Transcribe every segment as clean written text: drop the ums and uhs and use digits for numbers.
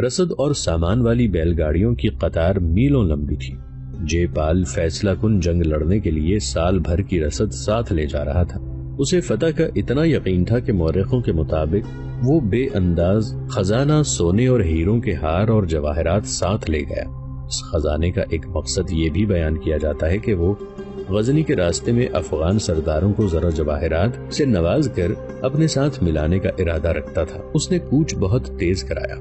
رسد اور سامان والی بیل گاڑیوں کی قطار میلوں لمبی تھی۔ جے پال فیصلہ کن جنگ لڑنے کے لیے سال بھر کی رسد ساتھ لے جا رہا تھا۔ اسے فتح کا اتنا یقین تھا کہ مورخوں کے مطابق وہ بے انداز خزانہ سونے اور ہیروں کے ہار اور جواہرات ساتھ لے گیا۔ اس خزانے کا ایک مقصد یہ بھی بیان کیا جاتا ہے کہ وہ غزنی کے راستے میں افغان سرداروں کو زر و جواہرات سے نواز کر اپنے ساتھ ملانے کا ارادہ رکھتا تھا۔ اس نے کوچ بہت تیز کرایا۔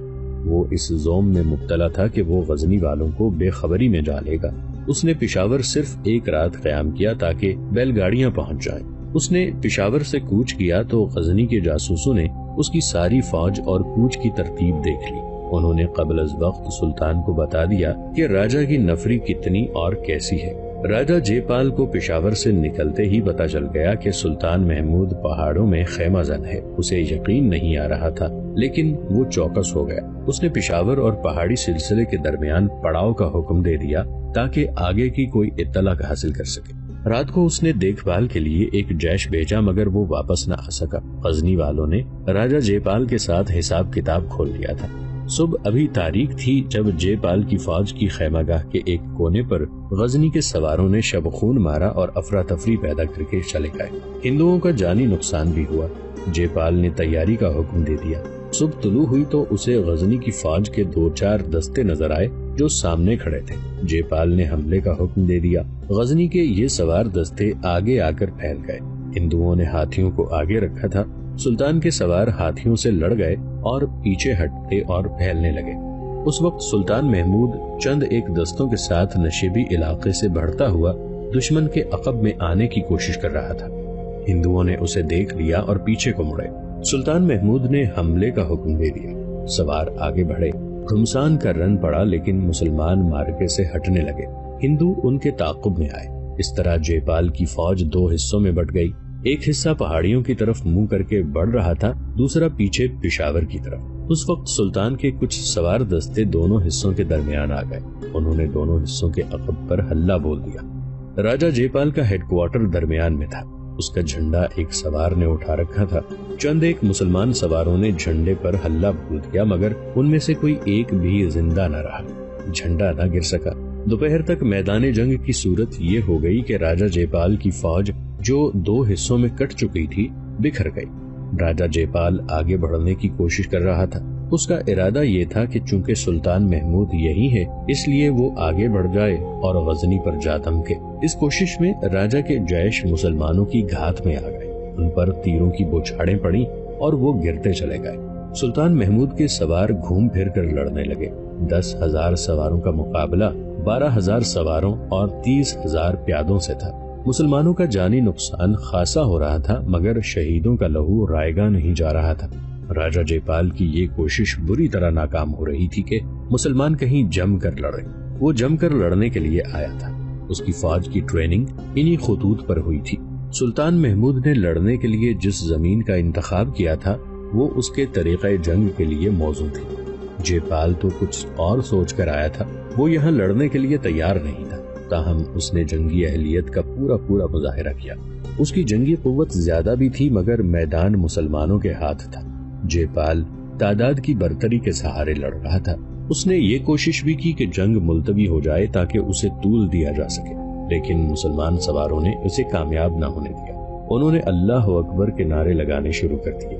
وہ اس زوم میں مبتلا تھا کہ وہ غزنی والوں کو بے خبری میں ڈالے گا۔ اس نے پشاور صرف ایک رات قیام کیا تاکہ بیل گاڑیاں پہنچ جائیں۔ اس نے پشاور سے کوچ کیا تو غزنی کے جاسوسوں نے اس کی ساری فوج اور کوچ کی ترتیب دیکھ لی۔ انہوں نے قبل از وقت سلطان کو بتا دیا کہ راجہ کی نفری کتنی اور کیسی ہے۔ راجہ جے پال کو پشاور سے نکلتے ہی پتا چل گیا کہ سلطان محمود پہاڑوں میں خیمہ زن ہے۔ اسے یقین نہیں آ رہا تھا، لیکن وہ چوکس ہو گیا۔ اس نے پشاور اور پہاڑی سلسلے کے درمیان پڑاؤ کا حکم دے دیا تاکہ آگے کی کوئی اطلاع حاصل کر سکے۔ رات کو اس نے دیکھ بھال کے لیے ایک جیش بھیجا مگر وہ واپس نہ آ سکا۔ غزنی والوں نے راجہ جے پال کے ساتھ حساب کتاب کھول لیا تھا۔ صبح ابھی تاریخ تھی جب جے پال کی فوج کی خیمہ گاہ کے ایک کونے پر غزنی کے سواروں نے شب خون مارا اور افراتفری پیدا کر کے چلے گئے۔ ہندوؤں کا جانی نقصان بھی ہوا۔ جے پال نے تیاری کا حکم دے دیا۔ صبح طلوع ہوئی تو اسے غزنی کی فوج کے 2-4 دستے نظر آئے جو سامنے کھڑے تھے۔ جے پال نے حملے کا حکم دے دیا۔ غزنی کے یہ سوار دستے آگے آ کر پھیل گئے۔ ہندوؤں نے ہاتھیوں کو آگے رکھا تھا۔ سلطان کے سوار ہاتھیوں سے لڑ گئے اور پیچھے ہٹتے اور پھیلنے لگے۔ اس وقت سلطان محمود چند ایک دستوں کے ساتھ نشیبی علاقے سے بڑھتا ہوا دشمن کے عقب میں آنے کی کوشش کر رہا تھا۔ ہندوؤں نے اسے دیکھ لیا اور پیچھے کو مڑے۔ سلطان محمود نے حملے کا حکم دے دیا۔ سوار آگے بڑھے۔ گھمسان کا رن پڑا لیکن مسلمان مارکے سے ہٹنے لگے۔ ہندو ان کے تعاقب میں آئے۔ اس طرح جے پال کی فوج 2 حصوں میں بٹ گئی۔ ایک حصہ پہاڑیوں کی طرف منہ کر کے بڑھ رہا تھا، دوسرا پیچھے پشاور کی طرف۔ اس وقت سلطان کے کچھ سوار دستے دونوں حصوں کے درمیان آ گئے۔ انہوں نے دونوں حصوں کے عقب پر ہلہ بول دیا۔ راجہ جے پال کا ہیڈ کوارٹر درمیان میں تھا۔ اس کا جھنڈا ایک سوار نے اٹھا رکھا تھا۔ چند ایک مسلمان سواروں نے جھنڈے پر ہلہ بول دیا مگر ان میں سے کوئی ایک بھی زندہ نہ رہا۔ جھنڈا نہ گر سکا۔ دوپہر تک میدان جنگ کی صورت یہ ہو گئی کہ راجہ جے پال کی فوج جو 2 حصوں میں کٹ چکی تھی بکھر گئی۔ راجہ جے پال آگے بڑھنے کی کوشش کر رہا تھا۔ اس کا ارادہ یہ تھا کہ چونکہ سلطان محمود یہی ہے اس لیے وہ آگے بڑھ جائے اور غزنی پر جا دھمکے۔ اس کوشش میں راجہ کے جیش مسلمانوں کی گھات میں آ گئے۔ ان پر تیروں کی بوچھاڑیں پڑیں اور وہ گرتے چلے گئے۔ سلطان محمود کے سوار گھوم پھر کر لڑنے لگے۔ 10,000 سواروں کا مقابلہ 12,000 سواروں اور 30,000 پیادوں سے تھا۔ مسلمانوں کا جانی نقصان خاصا ہو رہا تھا مگر شہیدوں کا لہو رائگاں نہیں جا رہا تھا۔ راجہ جے پال کی یہ کوشش بری طرح ناکام ہو رہی تھی کہ مسلمان کہیں جم کر لڑے۔ وہ جم کر لڑنے کے لیے آیا تھا۔ اس کی فوج کی ٹریننگ انہی خطوط پر ہوئی تھی۔ سلطان محمود نے لڑنے کے لیے جس زمین کا انتخاب کیا تھا وہ اس کے طریقہ جنگ کے لیے موزوں تھی۔ جے پال تو کچھ اور سوچ کر آیا تھا۔ وہ یہاں لڑنے کے لیے تیار نہیں تھا، تاہم اس نے جنگی اہلیت کا پورا مظاہرہ کیا۔ اس کی جنگی قوت زیادہ بھی تھی مگر میدان مسلمانوں کے ہاتھ تھا۔ جے پال تعداد کی برتری کے سہارے لڑ رہا تھا۔ اس نے یہ کوشش بھی کی کہ جنگ ملتوی ہو جائے تاکہ اسے طول دیا جا سکے، لیکن مسلمان سواروں نے اسے کامیاب نہ ہونے دیا۔ انہوں نے اللہ اکبر کے نعرے لگانے شروع کر دیے۔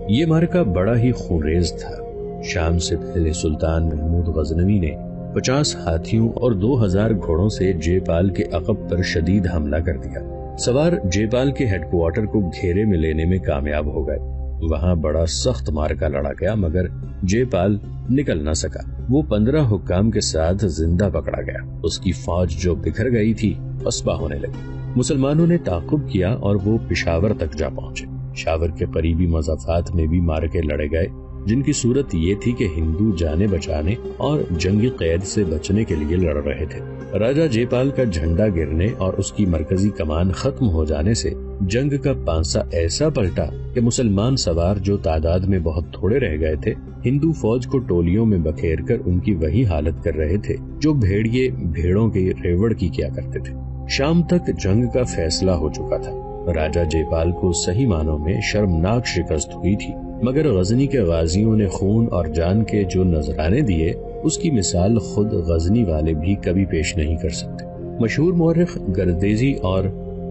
یہ معرکہ بڑا ہی خونریز تھا۔ شام سے پہلے سلطان محمود غزنوی نے 50 ہاتھیوں اور 2,000 گھوڑوں سے جے پال کے عقب پر شدید حملہ کر دیا۔ سوار جے پال کے ہیڈ کوارٹر کو گھیرے میں لینے میں کامیاب ہو گئے۔ وہاں بڑا سخت مارکا لڑا گیا مگر جے پال نکل نہ سکا۔ وہ 15 حکام کے ساتھ زندہ پکڑا گیا۔ اس کی فوج جو بکھر گئی تھی پسپا ہونے لگی۔ مسلمانوں نے تعاقب کیا اور وہ پشاور تک جا پہنچے۔ پشاور کے قریبی مضافات میں بھی مارکے لڑے گئے جن کی صورت یہ تھی کہ ہندو جانے بچانے اور جنگی قید سے بچنے کے لیے لڑ رہے تھے۔ راجہ جے پال کا جھنڈا گرنے اور اس کی مرکزی کمان ختم ہو جانے سے جنگ کا پانسا ایسا پلٹا کہ مسلمان سوار جو تعداد میں بہت تھوڑے رہ گئے تھے ہندو فوج کو ٹولیوں میں بکھیر کر ان کی وہی حالت کر رہے تھے جو بھیڑیے بھیڑوں کے ریوڑ کی کیا کرتے تھے۔ شام تک جنگ کا فیصلہ ہو چکا تھا۔ راجہ جے پال کو صحیح معنوں میں شرمناک شکست ہوئی تھی۔ مگر غزنی کے غازیوں نے خون اور جان کے جو نذرانے دیے اس کی مثال خود غزنی والے بھی کبھی پیش نہیں کر سکتے۔ مشہور مورخ گردیزی اور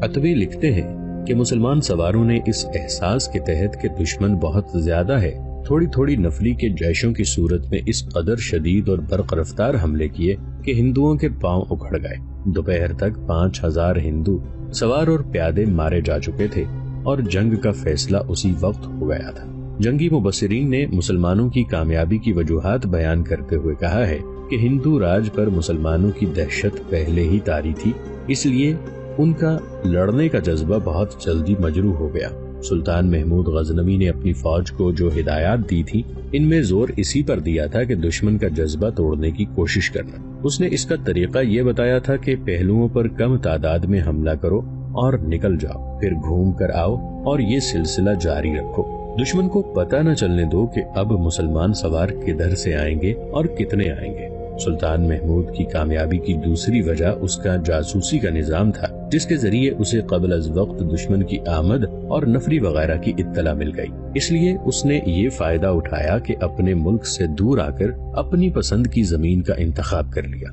عتبی لکھتے ہیں کہ مسلمان سواروں نے اس احساس کے تحت کہ دشمن بہت زیادہ ہے، تھوڑی تھوڑی نفلی کے جیشوں کی صورت میں اس قدر شدید اور برق رفتار حملے کیے کہ ہندوؤں کے پاؤں اکھڑ گئے۔ دوپہر تک 5000 ہندو سوار اور پیادے مارے جا چکے تھے اور جنگ کا فیصلہ اسی وقت ہو گیا تھا۔ جنگی مبصرین نے مسلمانوں کی کامیابی کی وجوہات بیان کرتے ہوئے کہا ہے کہ ہندو راج پر مسلمانوں کی دہشت پہلے ہی طاری تھی، اس لیے ان کا لڑنے کا جذبہ بہت جلدی مجروح ہو گیا۔ سلطان محمود غزنوی نے اپنی فوج کو جو ہدایات دی تھی ان میں زور اسی پر دیا تھا کہ دشمن کا جذبہ توڑنے کی کوشش کرنا۔ اس نے اس کا طریقہ یہ بتایا تھا کہ پہلوؤں پر کم تعداد میں حملہ کرو اور نکل جاؤ، پھر گھوم کر آؤ اور یہ سلسلہ جاری رکھو۔ دشمن کو پتہ نہ چلنے دو کہ اب مسلمان سوار کدھر سے آئیں گے اور کتنے آئیں گے۔ سلطان محمود کی کامیابی کی دوسری وجہ اس کا جاسوسی کا نظام تھا، جس کے ذریعے اسے قبل از وقت دشمن کی آمد اور نفری وغیرہ کی اطلاع مل گئی۔ اس لیے اس نے یہ فائدہ اٹھایا کہ اپنے ملک سے دور آ کر اپنی پسند کی زمین کا انتخاب کر لیا۔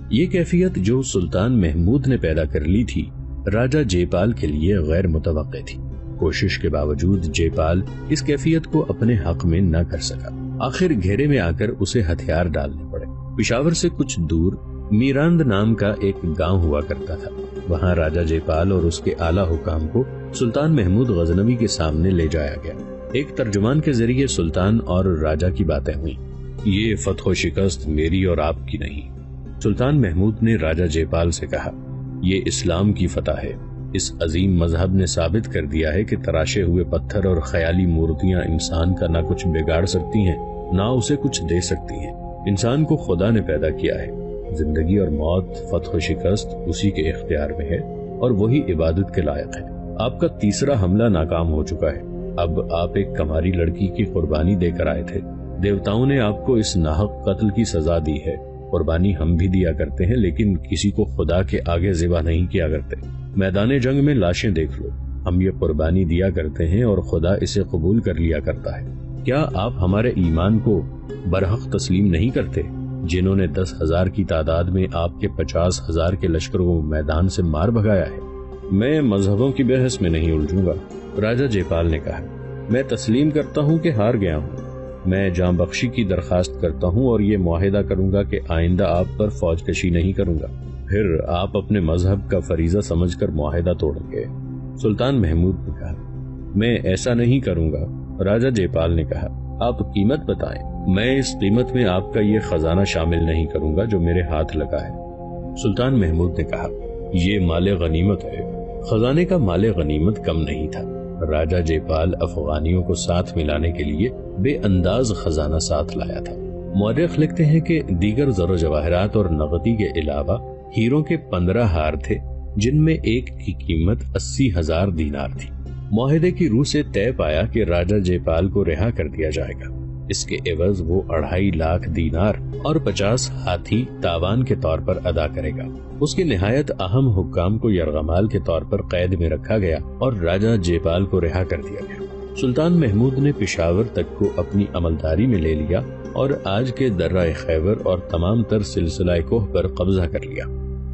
یہ کیفیت جو سلطان محمود نے پیدا کر لی تھی راجہ جے پال کے لیے غیر متوقع تھی۔ کوشش کے باوجود جے پال اس کیفیت کو اپنے حق میں نہ کر سکا۔ آخر گھیرے میں آ کر اسے ہتھیار ڈالنے پڑے۔ پشاور سے کچھ دور میراند نام کا ایک گاؤں ہوا کرتا تھا۔ وہاں راجہ جے پال اور اس کے اعلیٰ حکام کو سلطان محمود غزنوی کے سامنے لے جایا گیا۔ ایک ترجمان کے ذریعے سلطان اور راجہ کی باتیں ہوئیں۔ یہ فتح و شکست میری اور آپ کی نہیں، سلطان محمود نے راجہ جے پال سے کہا، یہ اسلام کی فتح ہے۔ اس عظیم مذہب نے ثابت کر دیا ہے کہ تراشے ہوئے پتھر اور خیالی مورتیاں انسان کا نہ کچھ بگاڑ سکتی ہیں نہ اسے کچھ دے سکتی ہیں۔ انسان کو خدا نے پیدا کیا ہے، زندگی اور موت، فتح و شکست اسی کے اختیار میں ہے اور وہی عبادت کے لائق ہے۔ آپ کا تیسرا حملہ ناکام ہو چکا ہے، اب آپ ایک کماری لڑکی کی قربانی دے کر آئے تھے۔ دیوتاؤں نے آپ کو اس ناحق قتل کی سزا دی ہے۔ قربانی ہم بھی دیا کرتے ہیں لیکن کسی کو خدا کے آگے ذبح نہیں کیا کرتے۔ میدان جنگ میں لاشیں دیکھ لو، ہم یہ قربانی دیا کرتے ہیں اور خدا اسے قبول کر لیا کرتا ہے۔ کیا آپ ہمارے ایمان کو برحق تسلیم نہیں کرتے؟ جنہوں نے 10,000 کی تعداد میں آپ کے 50,000 کے لشکر کو میدان سے مار بھگایا ہے۔ میں مذہبوں کی بحث میں نہیں الجھوں گا، راجہ جے پال نے کہا۔ میں تسلیم کرتا ہوں کہ ہار گیا ہوں۔ میں جان بخشی کی درخواست کرتا ہوں اور یہ معاہدہ کروں گا کہ آئندہ آپ پر فوج کشی نہیں کروں گا۔ پھر آپ اپنے مذہب کا فریضہ سمجھ کر معاہدہ توڑیں گے، سلطان محمود نے کہا۔ میں ایسا نہیں کروں گا، راجہ جے پال نے کہا۔ آپ قیمت بتائیں، میں اس قیمت میں آپ کا یہ خزانہ شامل نہیں کروں گا جو میرے ہاتھ لگا ہے، سلطان محمود نے کہا۔ یہ مال غنیمت ہے۔ خزانے کا مال غنیمت کم نہیں تھا۔ راجہ جے پال افغانیوں کو ساتھ ملانے کے لیے بے انداز خزانہ ساتھ لایا تھا۔ مورخ لکھتے ہیں کہ دیگر زر و جواہرات اور نقدی کے علاوہ ہیروں کے 15 ہار تھے جن میں ایک کی قیمت 80,000 دینار تھی۔ معاہدے کی روح سے طے پایا کہ راجہ جے پال کو رہا کر دیا جائے گا۔ اس کے عوض وہ 2.5 لاکھ دینار اور 50 ہاتھی تاوان کے طور پر ادا کرے گا۔ اس کے نہایت اہم حکام کو یرغمال کے طور پر قید میں رکھا گیا اور راجہ جے پال کو رہا کر دیا گیا۔ سلطان محمود نے پشاور تک کو اپنی عملداری میں لے لیا اور آج کے درہ خیبر اور تمام تر سلسلہ کوہ پر قبضہ کر لیا۔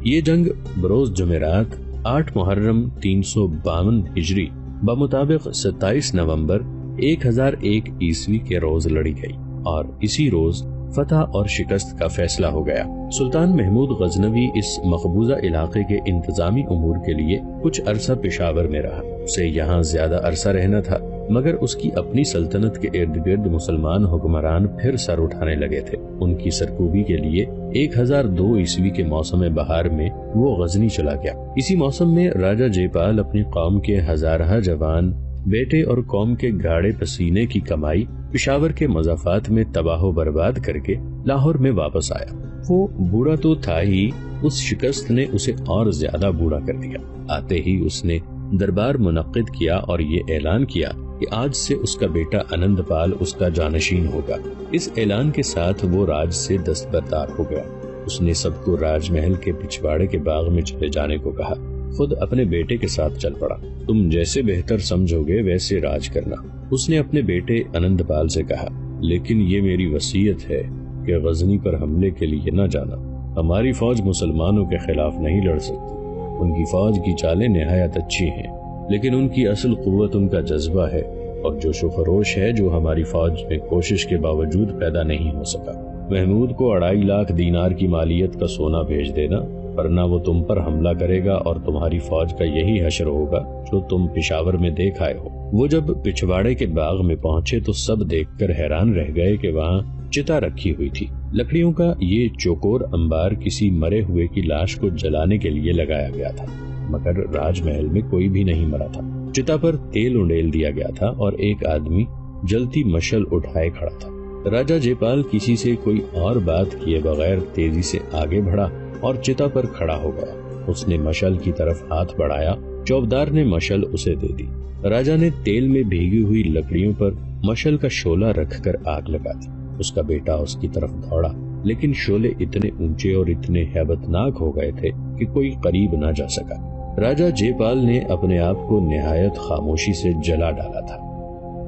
یہ جنگ بروز جمعرات 8 محرم 352 ہجری بمطابق 27 نومبر 1001 عیسوی کے روز لڑی گئی اور اسی روز فتح اور شکست کا فیصلہ ہو گیا۔ سلطان محمود غزنوی اس مقبوضہ علاقے کے انتظامی امور کے لیے کچھ عرصہ پشاور میں رہا۔ اسے یہاں زیادہ عرصہ رہنا تھا مگر اس کی اپنی سلطنت کے ارد گرد مسلمان حکمران پھر سر اٹھانے لگے تھے۔ ان کی سرکوبی کے لیے 1002 عیسوی کے موسم بہار میں وہ غزنی چلا گیا۔ اسی موسم میں راجہ جے پال اپنی قوم کے ہزارہ جوان بیٹے اور قوم کے گاڑے پسینے کی کمائی پشاور کے مضافات میں تباہ و برباد کر کے لاہور میں واپس آیا۔ وہ بوڑھا تو تھا ہی، اس شکست نے اسے اور زیادہ بوڑھا کر دیا۔ آتے ہی اس نے دربار منعقد کیا اور یہ اعلان کیا کہ آج سے اس کا بیٹا آنند پال اس کا جانشین ہوگا۔ اس اعلان کے ساتھ وہ راج سے دستبردار ہو گیا۔ اس نے سب کو راج محل کے پچھواڑے کے باغ میں چلے جانے کو کہا، خود اپنے بیٹے کے ساتھ چل پڑا۔ تم جیسے بہتر سمجھو گے ویسے راج کرنا۔ اس نے اپنے بیٹے انند پال سے کہا، لیکن یہ میری وصیت ہے کہ غزنی پر حملے کے لیے نہ جانا۔ ہماری فوج مسلمانوں کے خلاف نہیں لڑ سکتی۔ ان کی فوج کی چالیں نہایت اچھی ہیں، لیکن ان کی اصل قوت ان کا جذبہ ہے اور جوش و خروش ہے جو ہماری فوج میں کوشش کے باوجود پیدا نہیں ہو سکا۔ محمود کو 2.5 لاکھ دینار کی مالیت کا سونا بھیج دینا، ورنہ وہ تم پر حملہ کرے گا اور تمہاری فوج کا یہی حشر ہوگا جو تم پشاور میں دیکھ آئے ہو۔ وہ جب پچھواڑے کے باغ میں پہنچے تو سب دیکھ کر حیران رہ گئے کہ وہاں چتا رکھی ہوئی تھی۔ لکڑیوں کا یہ چوکور انبار کسی مرے ہوئے کی لاش کو جلانے کے لیے لگایا گیا تھا، مگر راج محل میں کوئی بھی نہیں مرا تھا۔ چتا پر تیل انڈیل دیا گیا تھا اور ایک آدمی جلتی مشل اٹھائے کھڑا تھا۔ راجہ جے پال کسی سے کوئی اور بات کیے بغیر تیزی سے آگے بڑھا اور چتا پر کھڑا ہو گیا۔ اس نے مشل کی طرف ہاتھ بڑھایا، چوبدار نے مشل اسے دے دی۔ راجہ نے تیل میں بھیگی ہوئی لکڑیوں پر مشل کا شعلہ رکھ کر آگ لگا دی۔ اس کا بیٹا اس کی طرف دوڑا، لیکن شعلے اتنے اونچے اور اتنے ہیبت ناک ہو گئے تھے کہ کوئی قریب نہ جا سکا۔ راجہ جے پال نے اپنے آپ کو نہایت خاموشی سے جلا ڈالا تھا۔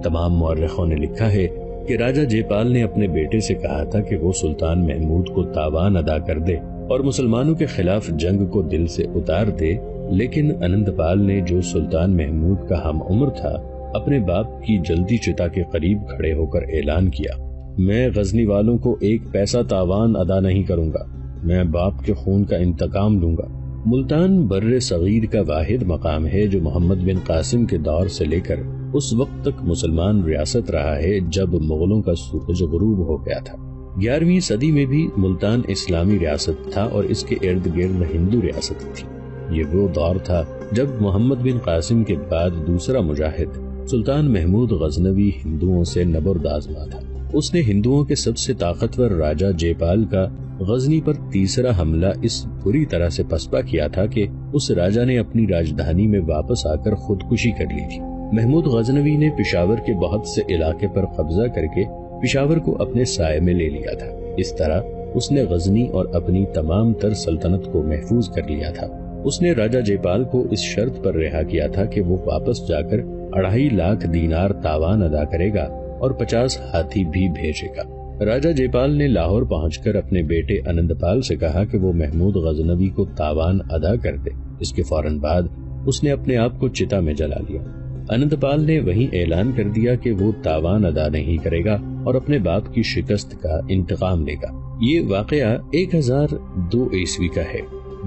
تمام مورخوں نے لکھا ہے کہ راجہ جے پال نے اپنے بیٹے سے کہا تھا کہ وہ سلطان محمود کو تاوان ادا کر دے اور مسلمانوں کے خلاف جنگ کو دل سے اتار دے، لیکن انند پال نے، جو سلطان محمود کا ہم عمر تھا، اپنے باپ کی جلدی چتا کے قریب کھڑے ہو کر اعلان کیا، میں غزنی والوں کو 1 پیسہ تاوان ادا نہیں کروں گا، میں باپ کے خون کا انتقام لوں گا۔ ملتان بر صغیر کا واحد مقام ہے جو محمد بن قاسم کے دور سے لے کر اس وقت تک مسلمان ریاست رہا ہے جب مغلوں کا سورج غروب ہو گیا تھا۔ 11ویں صدی میں بھی ملتان اسلامی ریاست تھا اور اس کے ارد گرد ہندو ریاست تھی۔ یہ وہ دور تھا جب محمد بن قاسم کے بعد دوسرا مجاہد سلطان محمود غزنوی ہندوؤں سے نبردآزما تھا۔ اس نے ہندوؤں کے سب سے طاقتور راجہ جے پال کا غزنی پر تیسرا حملہ اس بری طرح سے پسپا کیا تھا کہ اس راجہ نے اپنی راجدھانی میں واپس آ کر خودکشی کر لی تھی۔ محمود غزنوی نے پشاور کے بہت سے علاقے پر قبضہ کر کے پشاور کو اپنے سائے میں لے لیا تھا۔ اس طرح اس نے غزنی اور اپنی تمام تر سلطنت کو محفوظ کر لیا تھا۔ اس نے راجہ جے پال کو اس شرط پر رہا کیا تھا کہ وہ واپس جا کر 2.5 لاکھ دینار تاوان ادا کرے گا اور 50 ہاتھی بھی بھیجے گا۔ راجہ جے پال نے لاہور پہنچ کر اپنے بیٹے انند پال سے کہا کہ وہ محمود غزنوی کو تاوان ادا کر دے۔ اس کے فوراً بعد اس نے اپنے آپ کو چتا میں جلا لیا۔ انند پال نے وہیں اعلان کر دیا کہ وہ تاوان ادا نہیں کرے گا اور اپنے باپ کی شکست کا انتقام لے گا۔ یہ واقعہ 1002 عیسوی کا ہے۔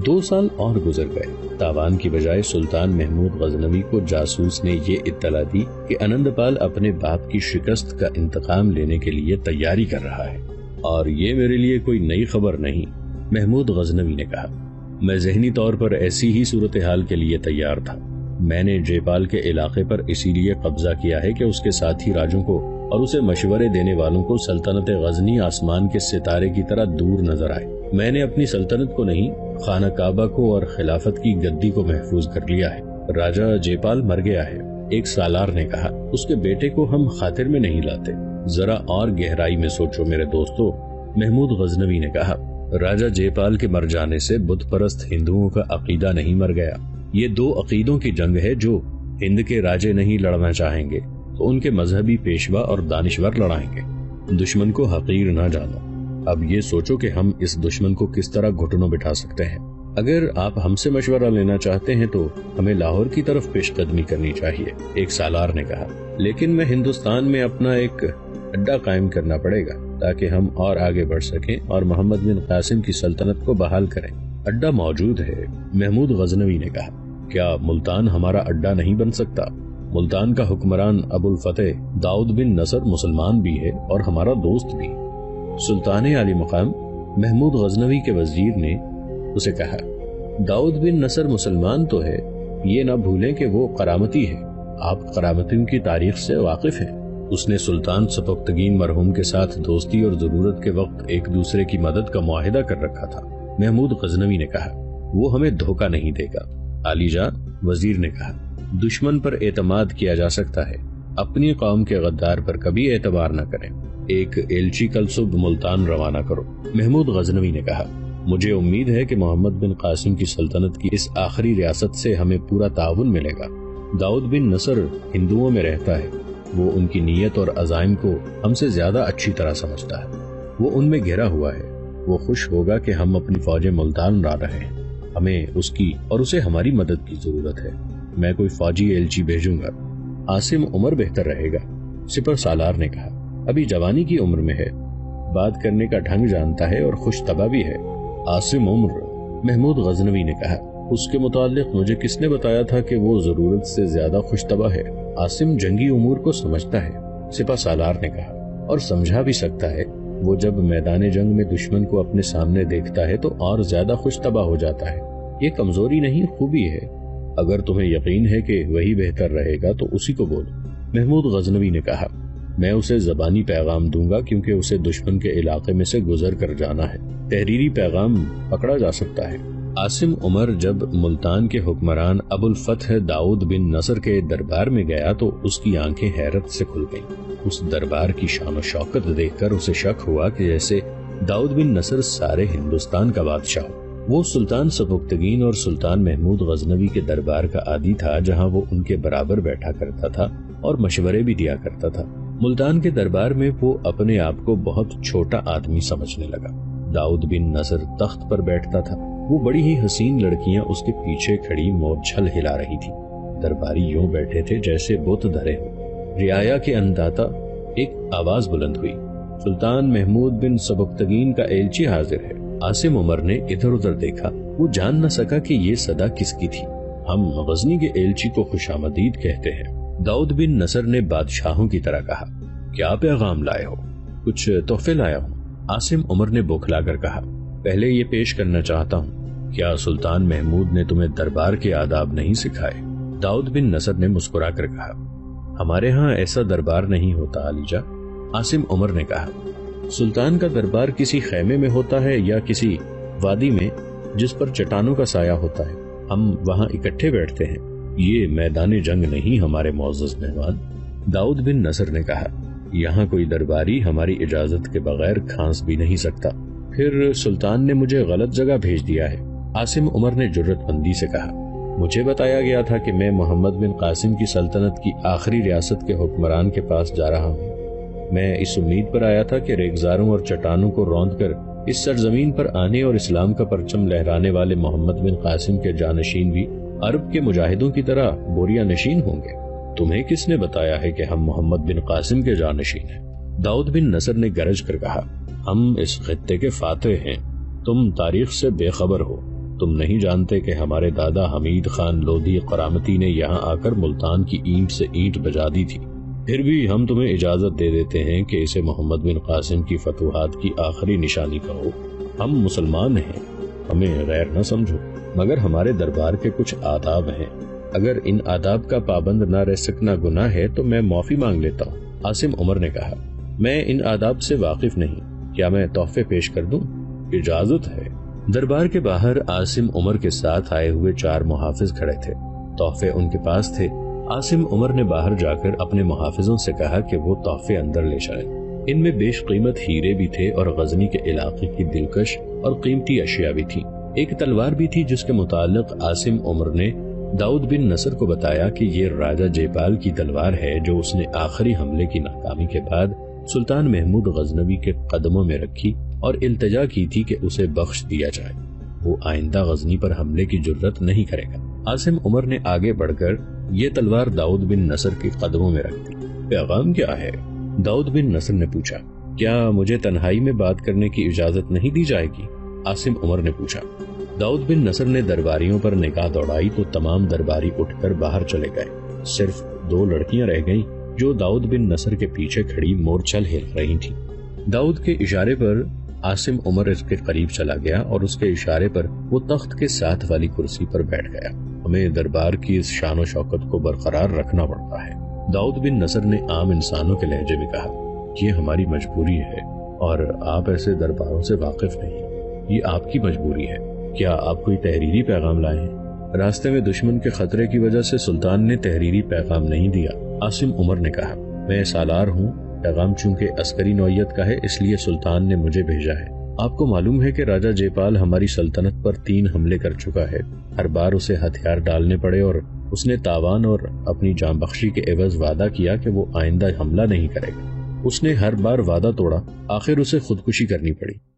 2 سال اور گزر گئے۔ تاوان کی بجائے سلطان محمود غزنوی کو جاسوس نے یہ اطلاع دی کہ انند پال اپنے باپ کی شکست کا انتقام لینے کے لیے تیاری کر رہا ہے، اور یہ میرے لیے کوئی نئی خبر نہیں، محمود غزنوی نے کہا۔ میں ذہنی طور پر ایسی ہی صورتحال کے لیے تیار تھا۔ میں نے جے پال کے علاقے پر اسی لیے قبضہ کیا ہے کہ اس کے ساتھی راجوں کو اور اسے مشورے دینے والوں کو سلطنت غزنی آسمان کے ستارے کی طرح دور نظر آئے۔ میں نے اپنی سلطنت کو نہیں، خانہ کعبہ کو اور خلافت کی گدی کو محفوظ کر لیا ہے۔ راجہ جے پال مر گیا ہے، ایک سالار نے کہا۔ اس کے بیٹے کو ہم خاطر میں نہیں لاتے۔ ذرا اور گہرائی میں سوچو میرے دوستو، محمود غزنوی نے کہا۔ راجہ جے پال کے مر جانے سے بت پرست ہندوؤں کا عقیدہ نہیں مر گیا۔ یہ 2 عقیدوں کی جنگ ہے۔ جو ہند کے راجے نہیں لڑنا چاہیں گے تو ان کے مذہبی پیشوا اور دانشور لڑائیں گے۔ دشمن کو حقیر نہ جانو۔ اب یہ سوچو کہ ہم اس دشمن کو کس طرح گھٹنوں بٹھا سکتے ہیں۔ اگر آپ ہم سے مشورہ لینا چاہتے ہیں تو ہمیں لاہور کی طرف پیش قدمی کرنی چاہیے، ایک سالار نے کہا۔ لیکن میں ہندوستان میں اپنا ایک اڈا قائم کرنا پڑے گا تاکہ ہم اور آگے بڑھ سکیں اور محمد بن قاسم کی سلطنت کو بحال کریں۔ اڈا موجود ہے، محمود غزنوی نے کہا۔ کیا ملتان ہمارا اڈا نہیں بن سکتا؟ ملتان کا حکمران ابو الفتح داؤد بن نصر مسلمان بھی ہے اور ہمارا دوست بھی۔ سلطان علی مقام محمود غزنوی کے وزیر نے اسے کہا، داؤد بن نصر مسلمان تو ہے، یہ نہ بھولیں کہ وہ کرامتی ہے۔ آپ کرامتیوں کی تاریخ سے واقف ہیں۔ اس نے سلطان سبکتگین مرحوم کے ساتھ دوستی اور ضرورت کے وقت ایک دوسرے کی مدد کا معاہدہ کر رکھا تھا۔ محمود غزنوی نے کہا، وہ ہمیں دھوکہ نہیں دے گا۔ علی جاں، وزیر نے کہا، دشمن پر اعتماد کیا جا سکتا ہے، اپنی قوم کے غدار پر کبھی اعتبار نہ کریں۔ ایک ایلچی کل صبح ملتان روانہ کرو۔ محمود غزنوی نے کہا، مجھے امید ہے کہ محمد بن قاسم کی سلطنت کی اس آخری ریاست سے ہمیں پورا تعاون ملے گا۔ داؤد بن نصر ہندوؤں میں رہتا ہے، وہ ان کی نیت اور عزائم کو ہم سے زیادہ اچھی طرح سمجھتا ہے. وہ ان میں گھرا ہوا ہے. وہ خوش ہوگا کہ ہم اپنی فوج ملتان لا رہے ہیں. ہمیں اس کی اور اسے ہماری مدد کی ضرورت ہے. میں کوئی فوجی ایلچی بھیجوں گا. عاصم عمر بہتر رہے گا، سپر سالار نے کہا. ابھی جوانی کی عمر میں ہے، بات کرنے کا ڈھنگ جانتا ہے اور خوش طبع بھی ہے. عاصم عمر، محمود غزنوی نے کہا. اس کے متعلق مجھے کس نے بتایا تھا کہ وہ ضرورت سے زیادہ خوش طبع ہے؟ عاصم جنگی امور کو سمجھتا ہے، سپہ سالار نے کہا، اور سمجھا بھی سکتا ہے. وہ جب میدان جنگ میں دشمن کو اپنے سامنے دیکھتا ہے تو اور زیادہ خوش طبع ہو جاتا ہے. یہ کمزوری نہیں، خوبی ہے. اگر تمہیں یقین ہے کہ وہی بہتر رہے گا تو اسی کو بولو. محمود غزنوی نے کہا. میں اسے زبانی پیغام دوں گا کیونکہ اسے دشمن کے علاقے میں سے گزر کر جانا ہے. تحریری پیغام پکڑا جا سکتا ہے. عاصم عمر جب ملتان کے حکمران ابو الفتح داؤد بن نصر کے دربار میں گیا تو اس کی آنکھیں حیرت سے کھل گئیں. اس دربار کی شان و شوکت دیکھ کر اسے شک ہوا کہ جیسے داؤد بن نصر سارے ہندوستان کا بادشاہ ہو. وہ سلطان سبکتگین اور سلطان محمود غزنوی کے دربار کا عادی تھا، جہاں وہ ان کے برابر بیٹھا کرتا تھا اور مشورے بھی دیا کرتا تھا. ملتان کے دربار میں وہ اپنے آپ کو بہت چھوٹا آدمی سمجھنے لگا. داؤد بن نصر تخت پر بیٹھتا تھا. وہ بڑی ہی حسین لڑکیاں اس کے پیچھے کھڑی مورچھل ہلا رہی تھی. درباری یوں بیٹھے تھے جیسے بت دھرے ہوں. رعایا کے انداتا ایک آواز بلند ہوئی. سلطان محمود بن سبکتگین کا ایلچی حاضر ہے. عاصم عمر نے ادھر ادھر دیکھا. وہ جان نہ سکا کہ یہ صدا کس کی تھی. ہم غزنی کے ایلچی کو خوش آمدید کہتے ہیں. داؤد بن نصر نے بادشاہوں کی طرح کہا. کیا پیغام لائے ہو؟ کچھ تحفے لایا ہوں. عاصم عمر نے بوکھلا کر کہا. پہلے یہ پیش کرنا چاہتا ہوں، کیا سلطان محمود نے تمہیں دربار کے آداب نہیں سکھائے؟ داؤد بن نصر نے مسکرا کر کہا. ہمارے ہاں ایسا دربار نہیں ہوتا علیجا. عاصم عمر نے کہا. سلطان کا دربار کسی خیمے میں ہوتا ہے یا کسی وادی میں جس پر چٹانوں کا سایہ ہوتا ہے. ہم وہاں اکٹھے بیٹھتے ہیں. یہ میدان جنگ نہیں ہمارے معزز مہمان. داؤد بن نصر نے کہا. یہاں کوئی درباری ہماری اجازت کے بغیر کھانس بھی نہیں سکتا. پھر سلطان نے مجھے غلط جگہ بھیج دیا ہے. عاصم عمر نے جرت مندی سے کہا. مجھے بتایا گیا تھا کہ میں محمد بن قاسم کی سلطنت کی آخری ریاست کے حکمران کے پاس جا رہا ہوں. میں اس امید پر آیا تھا کہ ریگزاروں اور چٹانوں کو روند کر اس سرزمین پر آنے اور اسلام کا پرچم لہرانے والے محمد بن قاسم کے جانشین بھی عرب کے مجاہدوں کی طرح بوریا نشین ہوں گے. تمہیں کس نے بتایا ہے کہ ہم محمد بن قاسم کے جانشین ہیں؟ داؤد بن نصر نے گرج کر کہا. ہم اس خطے کے فاتح ہیں. تم تاریخ سے بے خبر ہو. تم نہیں جانتے کہ ہمارے دادا حمید خان لودھی قرامتی نے یہاں آ کر ملتان کی اینٹ سے اینٹ بجا دی تھی. پھر بھی ہم تمہیں اجازت دے دیتے ہیں کہ اسے محمد بن قاسم کی فتوحات کی آخری نشانی کہو. ہم مسلمان ہیں، ہمیں غیر نہ سمجھو. مگر ہمارے دربار کے کچھ آداب ہیں. اگر ان آداب کا پابند نہ رہ سکنا گناہ ہے تو میں معافی مانگ لیتا ہوں. عاصم عمر نے کہا. میں ان آداب سے واقف نہیں. کیا میں تحفے پیش کر دوں؟ اجازت ہے. دربار کے باہر عاصم عمر کے ساتھ آئے ہوئے 4 محافظ کھڑے تھے. تحفے ان کے پاس تھے. عاصم عمر نے باہر جا کر اپنے محافظوں سے کہا کہ وہ تحفے اندر لے جائیں. ان میں بیش قیمت ہیرے بھی تھے اور غزنی کے علاقے کی دلکش اور قیمتی اشیاء بھی تھی. ایک تلوار بھی تھی جس کے متعلق عاصم عمر نے داؤد بن نصر کو بتایا کہ یہ راجہ جیپال کی تلوار ہے جو اس نے آخری حملے کی ناکامی کے بعد سلطان محمود غزنوی کے قدموں میں رکھی اور التجا کی تھی کہ اسے بخش دیا جائے. وہ آئندہ غزنی پر حملے کی جرت نہیں کرے گا. عاصم عمر نے آگے بڑھ کر یہ تلوار داؤد بن نصر کے قدموں میں رکھ دی. پیغام کیا ہے؟ داؤد بن نصر نے پوچھا. کیا مجھے تنہائی میں بات کرنے کی اجازت نہیں دی جائے گی؟ عاصم عمر نے پوچھا. داؤد بن نصر نے درباریوں پر نگاہ دوڑائی تو تمام درباری اٹھ کر باہر چلے گئے. صرف 2 لڑکیاں رہ گئیں جو داؤد بن نصر کے پیچھے کھڑی مورچھل ہل رہی تھیں. داؤد کے اشارے پر عاصم عمر اس کے قریب چلا گیا اور اس کے اشارے پر وہ تخت کے ساتھ والی کرسی پر بیٹھ گیا. ہمیں دربار کی اس شان و شوکت کو برقرار رکھنا پڑتا ہے. داؤد بن نصر نے عام انسانوں کے لہجے میں کہا. یہ ہماری مجبوری ہے اور آپ ایسے درباروں سے واقف نہیں. یہ آپ کی مجبوری ہے. کیا آپ کوئی تحریری پیغام لائے ہیں؟ راستے میں دشمن کے خطرے کی وجہ سے سلطان نے تحریری پیغام نہیں دیا. عاصم عمر نے کہا. میں سالار ہوں. پیغام چونکہ عسکری نوعیت کا ہے اس لیے سلطان نے مجھے بھیجا ہے. آپ کو معلوم ہے کہ راجہ جے پال ہماری سلطنت پر 3 حملے کر چکا ہے. ہر بار اسے ہتھیار ڈالنے پڑے اور اس نے تاوان اور اپنی جان بخشی کے عوض وعدہ کیا کہ وہ آئندہ حملہ نہیں کرے گا۔ اس نے ہر بار وعدہ توڑا، آخر اسے خودکشی کرنی پڑی۔